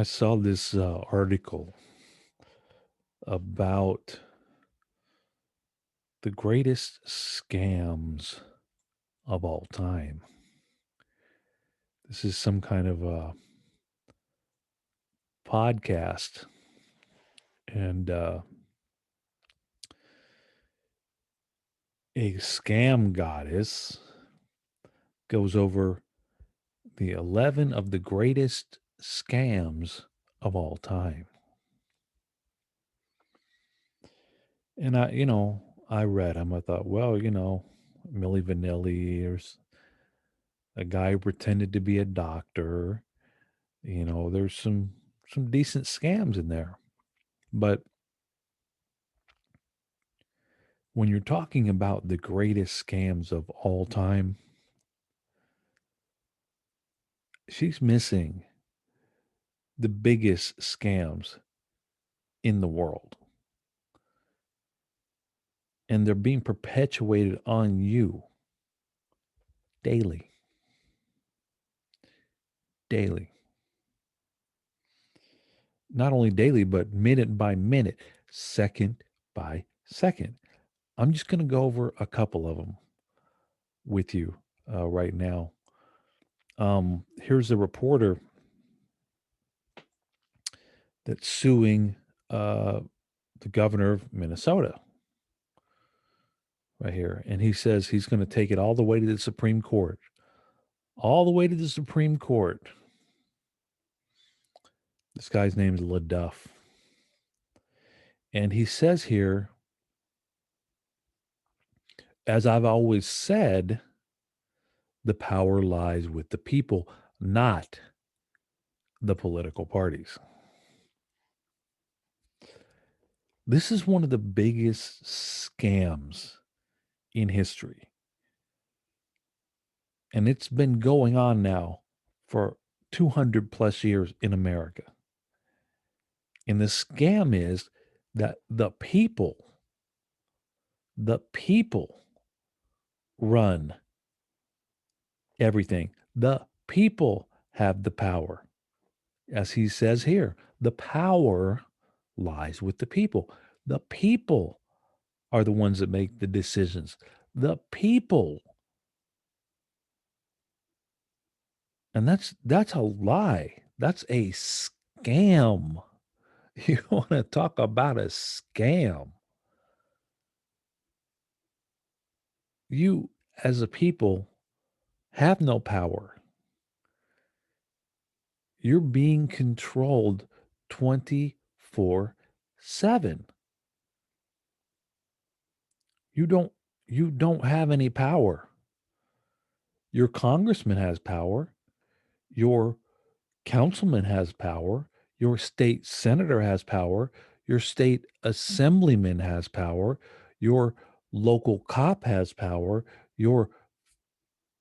I saw this article about the greatest scams of all time. This is some kind of a podcast, and a scam goddess goes over the 11 of the greatest scams of all time. And I read them. I thought, well, Millie Vanilli, there's a guy who pretended to be a doctor. There's some decent scams in there. But when you're talking about the greatest scams of all time, she's missing the biggest scams in the world. And they're being perpetuated on you daily, daily. Not only daily, but minute by minute, second by second. I'm just going to go over a couple of them with you right now. Here's a reporter that's suing uh, the governor of Minnesota right here. And he says he's going to take it all the way to the Supreme Court. All the way to the Supreme Court. This guy's name is LaDuff. And he says here, as I've always said, the power lies with the people, not the political parties. This is one of the biggest scams in history. And it's been going on now for 200 plus years in America. And the scam is that the people run everything. The people have the power. As he says here, the power lies with the people. The people are the ones that make the decisions. The people. And that's a lie. That's a scam. You want to talk about a scam? You, as a people, have no power. You're being controlled 24/7. You don't you don't have any power. Your congressman has power. Your councilman has power. Your state senator has power. Your state assemblyman has power. Your local cop has power. Your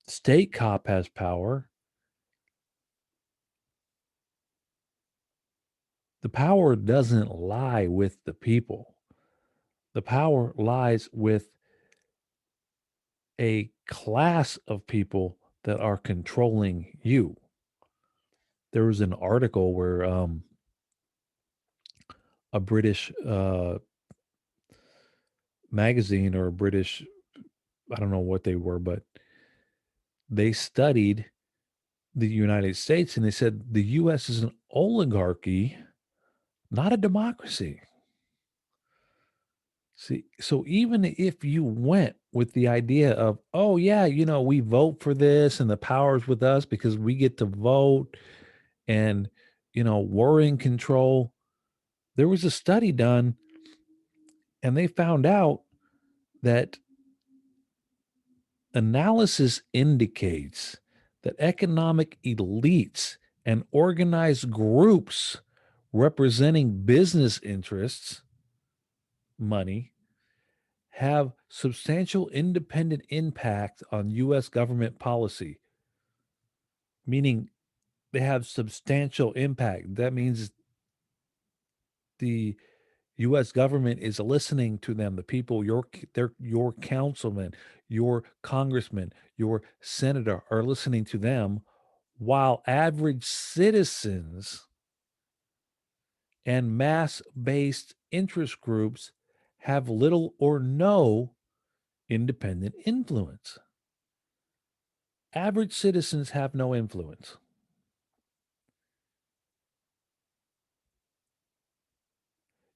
state cop has power. The power doesn't lie with the people. The power lies with a class of people that are controlling you. There was an article where a British magazine or a British, I don't know what they were, but they studied the United States and they said the US is an oligarchy, not a democracy. See, so even if you went with the idea of, oh, yeah, we vote for this and the power's with us because we get to vote and, we're in control. There was a study done and they found out that analysis indicates that economic elites and organized groups representing business interests, money, have substantial independent impact on US government policy, meaning they have substantial impact. That means the US government is listening to them, the people, your councilman, your congressman, your senator are listening to them while average citizens and mass based interest groups have little or no independent influence. Average citizens have no influence.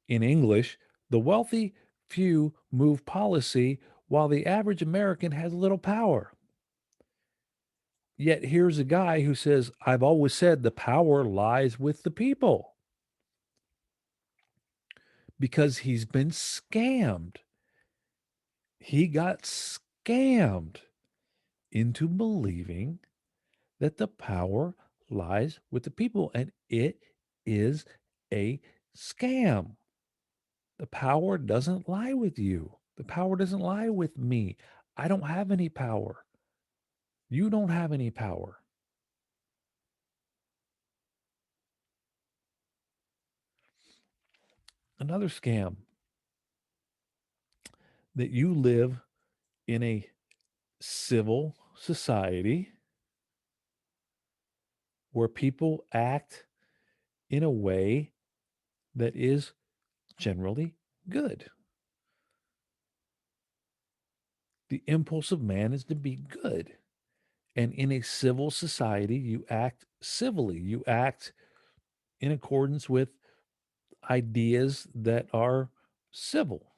In English, the wealthy few move policy while the average American has little power. Yet here's a guy who says, I've always said the power lies with the people because he's been scammed. He got scammed into believing that the power lies with the people, and it is a scam. The power doesn't lie with you. The power doesn't lie with me. I don't have any power. You don't have any power. Another scam that you live in a civil society where people act in a way that is generally good. The impulse of man is to be good. And in a civil society, you act civilly. You act in accordance with ideas that are civil.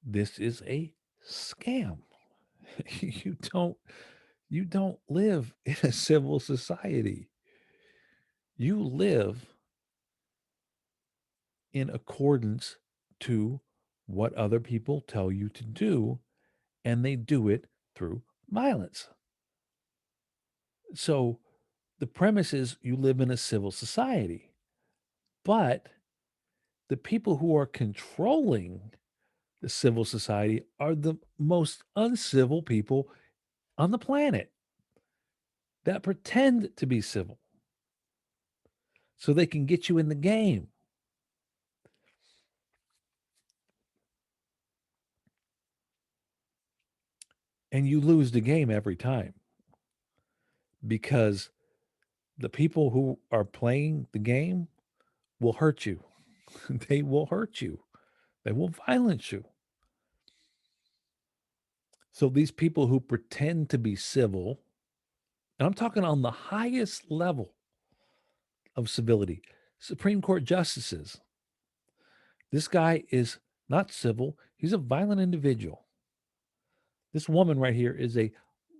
This is a scam. you don't you don't live in a civil society. You live in accordance to what other people tell you to do, and they do it through violence. So the premise is you live in a civil society, but the people who are controlling the civil society are the most uncivil people on the planet that pretend to be civil so they can get you in the game. And you lose the game every time because the people who are playing the game will hurt you. They will hurt you. They will violence you. So these people who pretend to be civil, and I'm talking on the highest level of civility, Supreme Court justices, this guy is not civil, he's a violent individual. This woman right here is a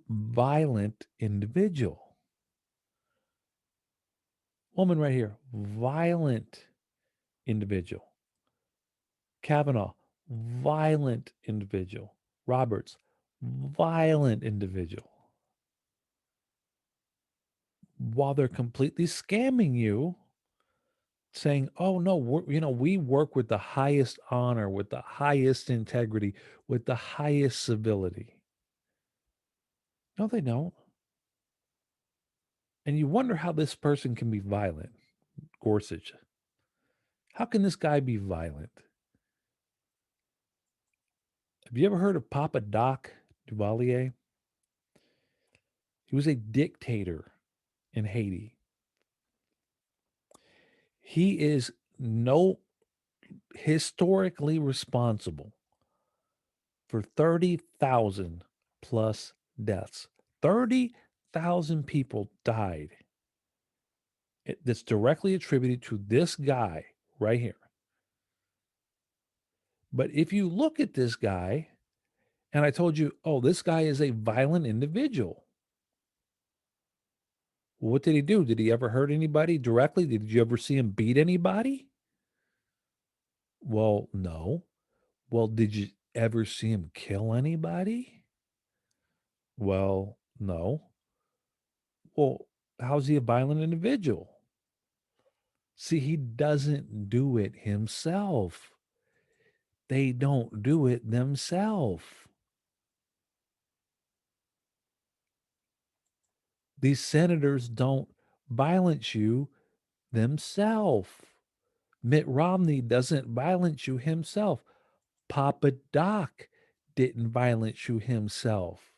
violent individual. Woman right here, violent individual. Kavanaugh, violent individual. Roberts, violent individual. While they're completely scamming you, saying, "Oh no, we work with the highest honor, with the highest integrity, with the highest civility." No, they don't. And you wonder how this person can be violent. Gorsuch. How can this guy be violent? Have you ever heard of Papa Doc Duvalier? He was a dictator in Haiti. He is no historically responsible for 30,000 plus deaths. 30,000 people died. That's directly attributed to this guy right here. But if you look at this guy, and I told you, oh, this guy is a violent individual. What did he do? Did he ever hurt anybody directly? Did you ever see him beat anybody? Well, no. Well, did you ever see him kill anybody? Well, no. Well, how's he a violent individual? See, he doesn't do it himself. They don't do it themselves. These senators don't violence you themselves. Mitt Romney doesn't violence you himself. Papa Doc didn't violence you himself.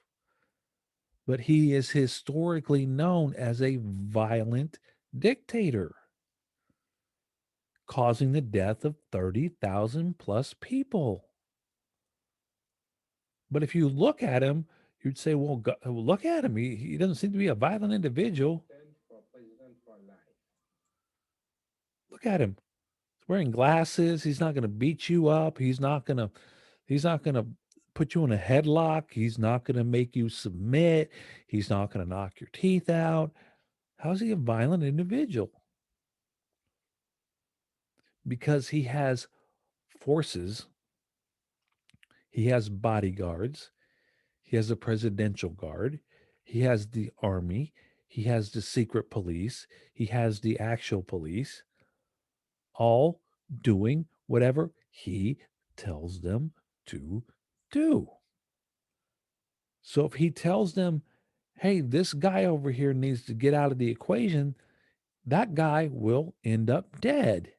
But he is historically known as a violent dictator causing the death of 30,000 plus people. But if you look at him, you'd say, well, look at him. He doesn't seem to be a violent individual. Look at him. He's wearing glasses. He's not going to beat you up. He's not going to put you in a headlock. He's not going to make you submit. He's not going to knock your teeth out. How's he a violent individual? Because he has forces, he has bodyguards, he has a presidential guard, he has the army, he has the secret police, he has the actual police, all doing whatever he tells them to do. So if he tells them, hey, this guy over here needs to get out of the equation, that guy will end up dead.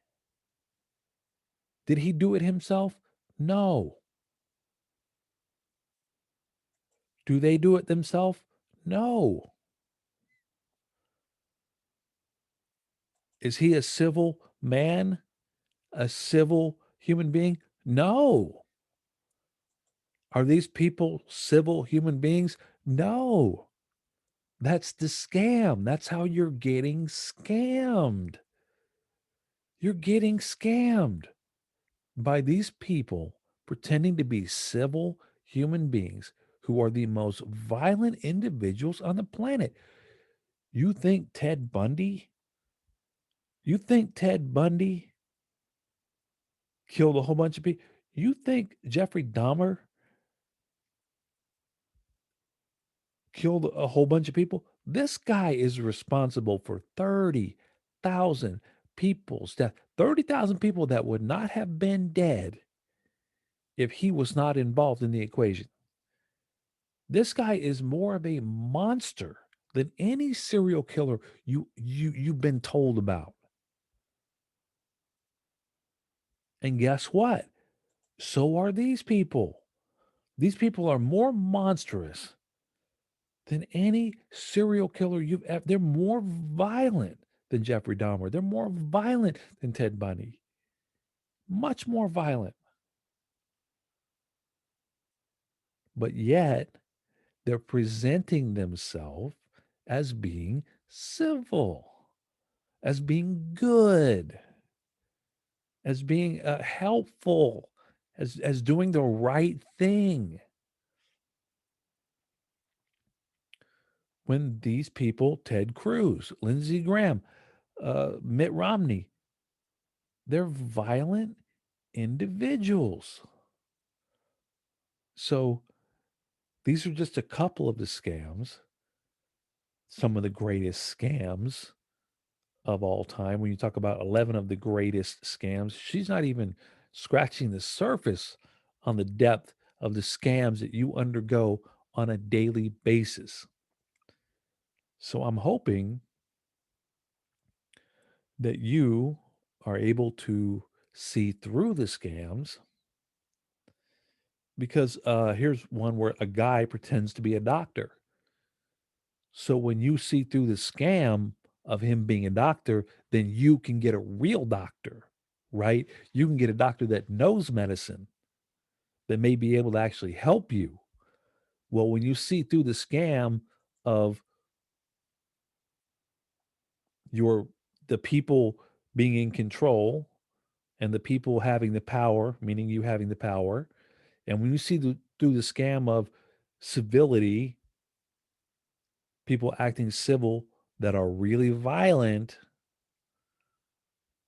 Did he do it himself? No. Do they do it themselves? No. Is he a civil man? A civil human being? No. Are these people civil human beings? No. That's the scam. That's how you're getting scammed. You're getting scammed by these people pretending to be civil human beings who are the most violent individuals on the planet. You think Ted Bundy? You think Ted Bundy killed a whole bunch of people? You think Jeffrey Dahmer killed a whole bunch of people? This guy is responsible for 30,000 people's death. 30,000 people that would not have been dead if he was not involved in the equation. This guy is more of a monster than any serial killer you've been told about. And guess what? So are these people. These people are more monstrous than any serial killer you've ever. They're more violent than Jeffrey Dahmer. They're more violent than Ted Bundy. Much more violent. But yet they're presenting themselves as being civil, as being good, as being helpful, as doing the right thing. When these people, Ted Cruz, Lindsey Graham, Mitt Romney, they're violent individuals. So these are just a couple of the scams, some of the greatest scams of all time. When you talk about 11 of the greatest scams, she's not even scratching the surface on the depth of the scams that you undergo on a daily basis. So I'm hoping that you are able to see through the scams because here's one where a guy pretends to be a doctor. So when you see through the scam of him being a doctor, then you can get a real doctor, right? You can get a doctor that knows medicine, that may be able to actually help you. Well, when you see through the scam of your the people being in control and the people having the power, meaning you having the power, and when you see through the scam of civility, people acting civil that are really violent,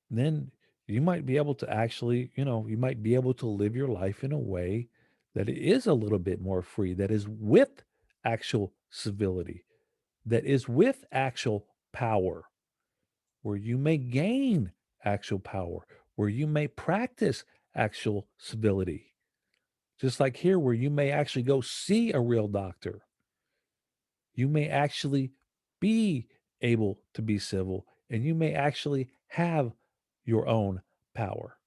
then you might be able to actually, you might be able to live your life in a way that it is a little bit more free, that is with actual civility, that is with actual power, where you may gain actual power, where you may practice actual civility. Just like here, where you may actually go see a real doctor, you may actually be able to be civil and you may actually have your own power.